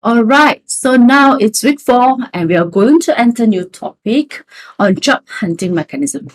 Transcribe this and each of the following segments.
All right, so now it's week 4, and we are going to enter new topic on job hunting mechanism.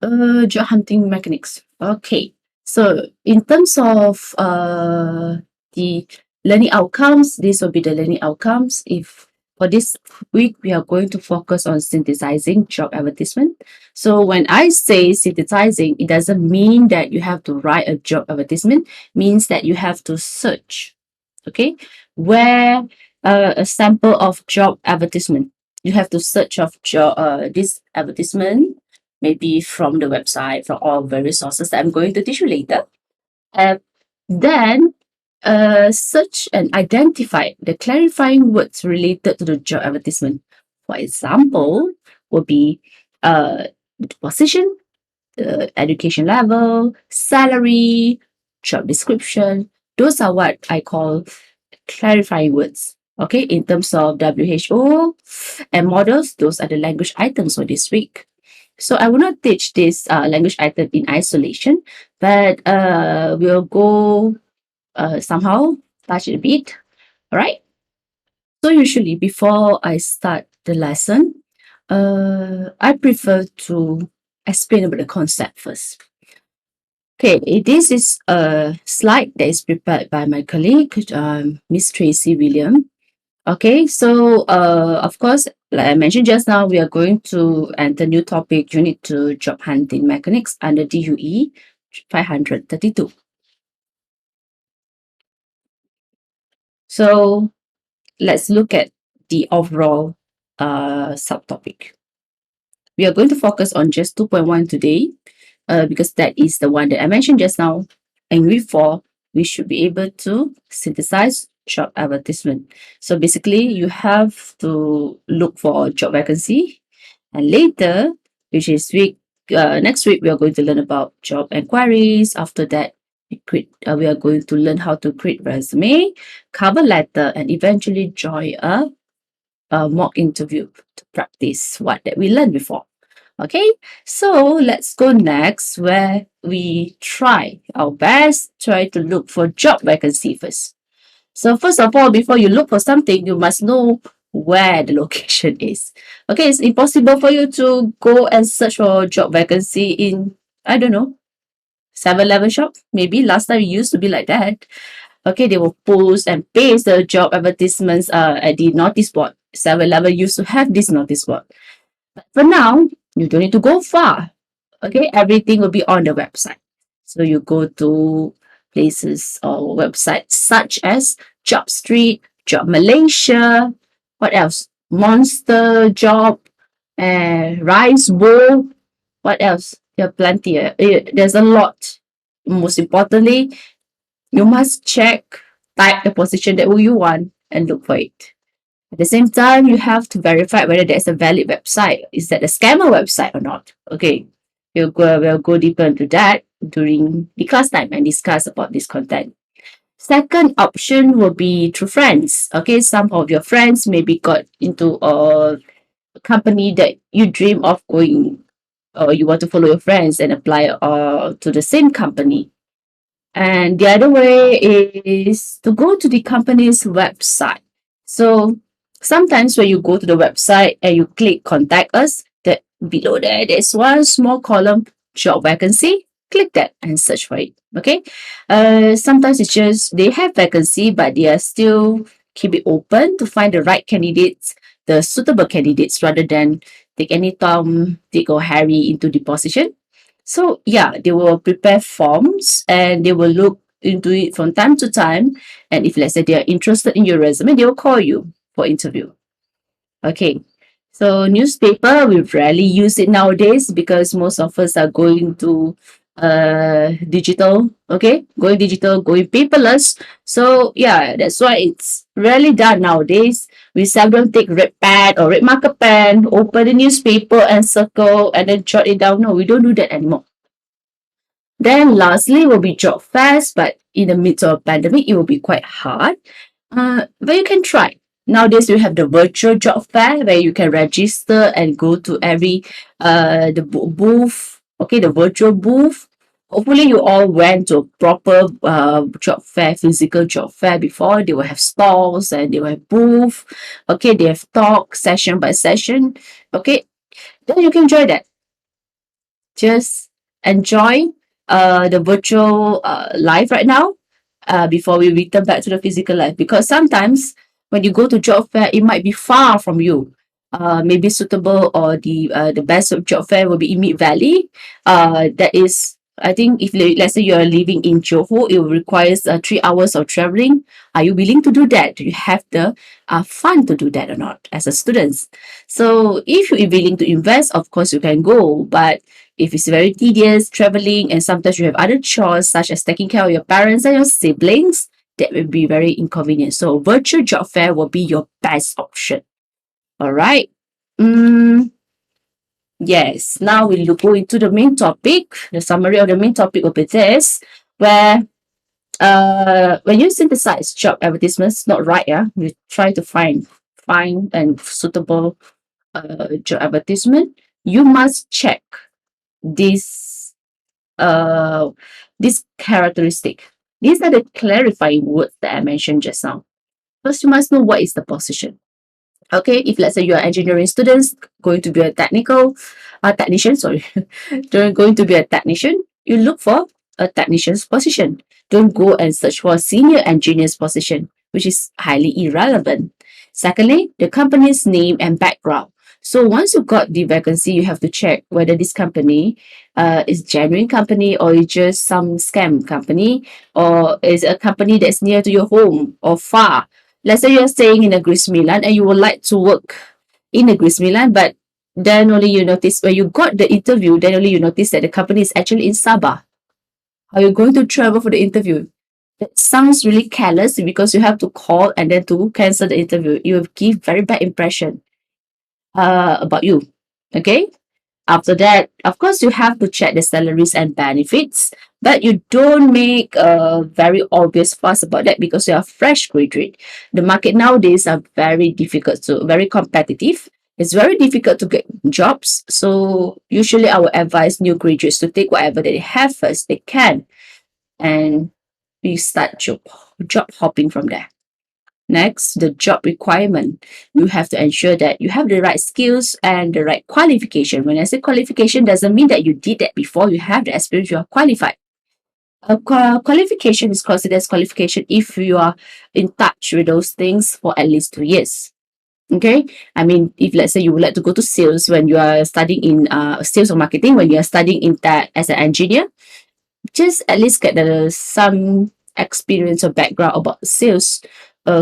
Job hunting mechanics. Okay, so in terms of the learning outcomes, these will be the learning outcomes. If for this week we are going to focus on synthesizing job advertisement. So when I say synthesizing, it doesn't mean that you have to write a job advertisement. Means that you have to search. Okay, where a sample of job advertisement. You have to search of job this advertisement maybe from the website, from all various sources that I'm going to teach you later. And then search and identify the clarifying words related to the job advertisement. For example, would be the position, the education level, salary, job description. Those are what I call clarifying words. Okay, in terms of WHO and models, those are the language items for this week. So I will not teach this language item in isolation, but we'll go somehow touch it a bit. All right. So usually before I start the lesson, I prefer to explain about the concept first. Okay, this is a slide that is prepared by my colleague, Miss Tracy William. Okay, so of course, like I mentioned just now, we are going to enter new topic unit 2 job hunting mechanics under DUE 532. So let's look at the overall subtopic. We are going to focus on just 2.1 today because that is the one that I mentioned just now. And week 4, we should be able to synthesize job advertisement. So basically, you have to look for job vacancy, and later, which is next week, we are going to learn about job inquiries. After that, we are going to learn how to create resume, cover letter, and eventually join a mock interview to practice what that we learned before. Okay, so let's go next where we try our best, try to look for job vacancy first. So first of all, before you look for something, you must know where the location is. Okay, it's impossible for you to go and search for job vacancy in, I don't know, 7-Eleven shop. Maybe last time it used to be like that. Okay, they will post and paste the job advertisements at the notice board. 7-Eleven used to have this notice board. But for now, you don't need to go far. Okay, everything will be on the website. So you go to places or websites such as Job Street, Job Malaysia, what else? Monster Job, and Rice Bowl. What else? There are plenty. There's a lot. Most importantly, you must type the position that you want, and look for it. At the same time, you have to verify whether there's a valid website. Is that a scammer website or not? Okay, we'll go deeper into that during the class time and discuss about this content. Second option will be through friends. Okay, some of your friends maybe got into a company that you dream of going, or you want to follow your friends and apply to the same company. And the other way is to go to the company's website. So sometimes when you go to the website and you click contact us, that below there's one small column job vacancy. Click that and search for it. Okay. Sometimes it's just they have vacancy, but they are still keep it open to find the right candidates, the suitable candidates, rather than take any Tom, Dick, or Harry into the position. So yeah, they will prepare forms and they will look into it from time to time. And if let's say they are interested in your resume, they will call you for interview. Okay. So newspaper, we rarely use it nowadays because most of us are going to digital, okay? Going digital, going paperless. So yeah, that's why it's rarely done nowadays. We seldom take red pad or red marker pen, open the newspaper and circle and then jot it down. No, we don't do that anymore. Then lastly will be job fairs, but in the midst of a pandemic, it will be quite hard. But you can try. Nowadays, we have the virtual job fair where you can register and go to every the booth, okay, the virtual booth, Hopefully, you all went to a proper job fair, physical job fair before. They will have stalls and they will have booth. Okay, they have talk session by session. Okay, then you can enjoy that. Just enjoy the virtual life right now before we return back to the physical life. Because sometimes when you go to job fair, it might be far from you. Maybe suitable or the best of job fair will be in Mid Valley. That is, I think, if let's say you are living in Johor, it will requires 3 hours of traveling. Are you willing to do that? Do you have the fun to do that or not as a student? So if you're willing to invest, of course you can go. But if it's very tedious traveling and sometimes you have other chores such as taking care of your parents and your siblings, that will be very inconvenient. So virtual job fair will be your best option. All right. Mm, yes. Now we'll go into the main topic. The summary of the main topic will be this, where when you synthesize job advertisements, not right, yeah, you try to find and suitable job advertisement. You must check this this characteristic. These are the clarifying words that I mentioned just now. First, you must know what is the position. Okay, if let's say you are engineering students going to be a technician, sorry, going to be a technician, you look for a technician's position. Don't go and search for a senior engineer's position, which is highly irrelevant. Secondly, the company's name and background. So once you got the vacancy, you have to check whether this company is genuine company or is just some scam company or is a company that's near to your home or far. Let's say you're staying in Negeri Sembilan and you would like to work in Negeri Sembilan, but then only you notice when you got the interview, then only you notice that the company is actually in Sabah. Are you going to travel for the interview? That sounds really careless because you have to call and then to cancel the interview. You will give very bad impression about you. Okay? After that, of course, you have to check the salaries and benefits, but you don't make a very obvious fuss about that because you're a fresh graduate. The market nowadays are very competitive. It's very difficult to get jobs. So usually I would advise new graduates to take whatever they have first they can and we start job hopping from there. Next, the job requirement. You have to ensure that you have the right skills and the right qualification. When I say qualification, doesn't mean that you did that before. You have the experience, you are qualified. A qualification is considered as qualification if you are in touch with those things for at least 2 years. Okay, I mean, if let's say you would like to go to sales when you are studying in sales or marketing, when you are studying in that as an engineer, just at least get some experience or background about sales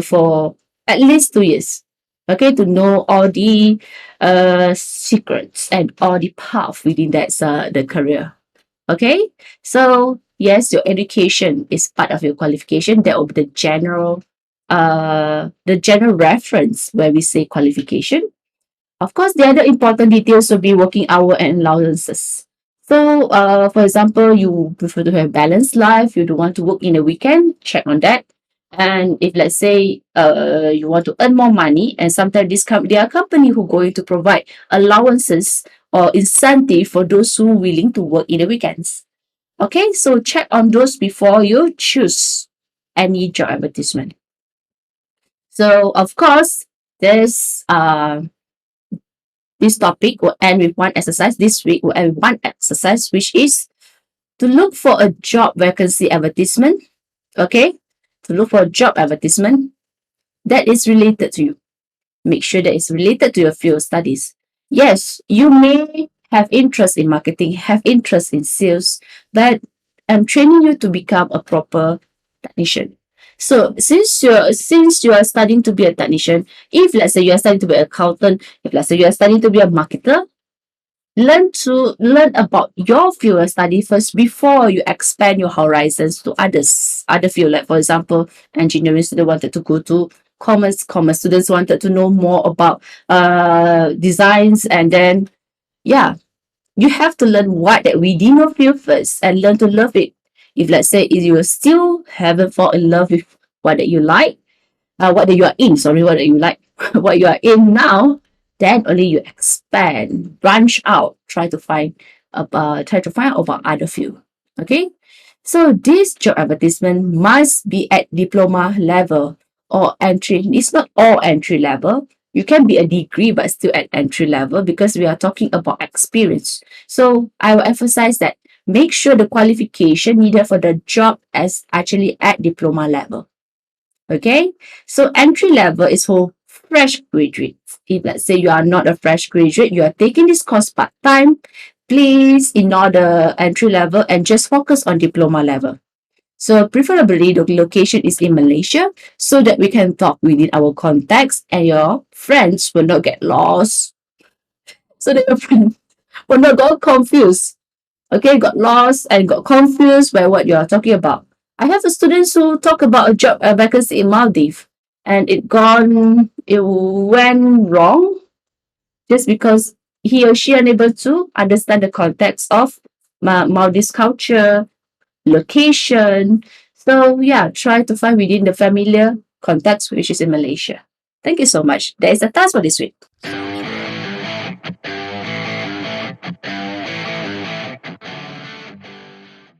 for at least 2 years. Okay, to know all the secrets and all the path within that the career. Okay, so yes, your education is part of your qualification. That will be the general reference where we say qualification. Of course, the other important details will be working hour and allowances. So, for example, you prefer to have balanced life, you don't want to work in the weekend, check on that. And if let's say you want to earn more money, and sometimes there are company who going to provide allowances or incentive for those who willing to work in the weekends. Okay, so check on those before you choose any job advertisement. So of course, this topic will end with one exercise. This week will end with one exercise, which is to look for a job vacancy advertisement. Okay, to look for a job advertisement that is related to you. Make sure that it's related to your field of studies. Yes, you may have interest in marketing, have interest in sales, but I'm training you to become a proper technician. So since you are studying to be a technician, if let's say you are studying to be an accountant, if let's say you are studying to be a marketer, learn about your field of study first before you expand your horizons to other field. Like for example, engineering student wanted to go to commerce students wanted to know more about designs, and then yeah, you have to learn what that within your field first and learn to love it. If let's say if you still haven't fall in love with what that you like, what that you are in, sorry, what that you like, what you are in now, then only you expand, branch out, try to find out about other field. Okay, so this job advertisement must be at diploma level or entry. It's not all entry level. You can be a degree but still at entry level because we are talking about experience. So I will emphasize that make sure the qualification needed for the job is actually at diploma level. Okay, so entry level is for fresh graduates. If let's say you are not a fresh graduate, you are taking this course part time, please ignore the entry level and just focus on diploma level. So preferably the location is in Malaysia so that we can talk within our context and your friends will not get lost. So that your friends will not get confused. Okay, got lost and got confused by what you are talking about. I have a student who talk about a vacancy in Maldives and it went wrong just because he or she unable to understand the context of Maldives culture, location. So yeah, try to find within the familiar context which is in Malaysia. Thank you so much. That is the task for this week.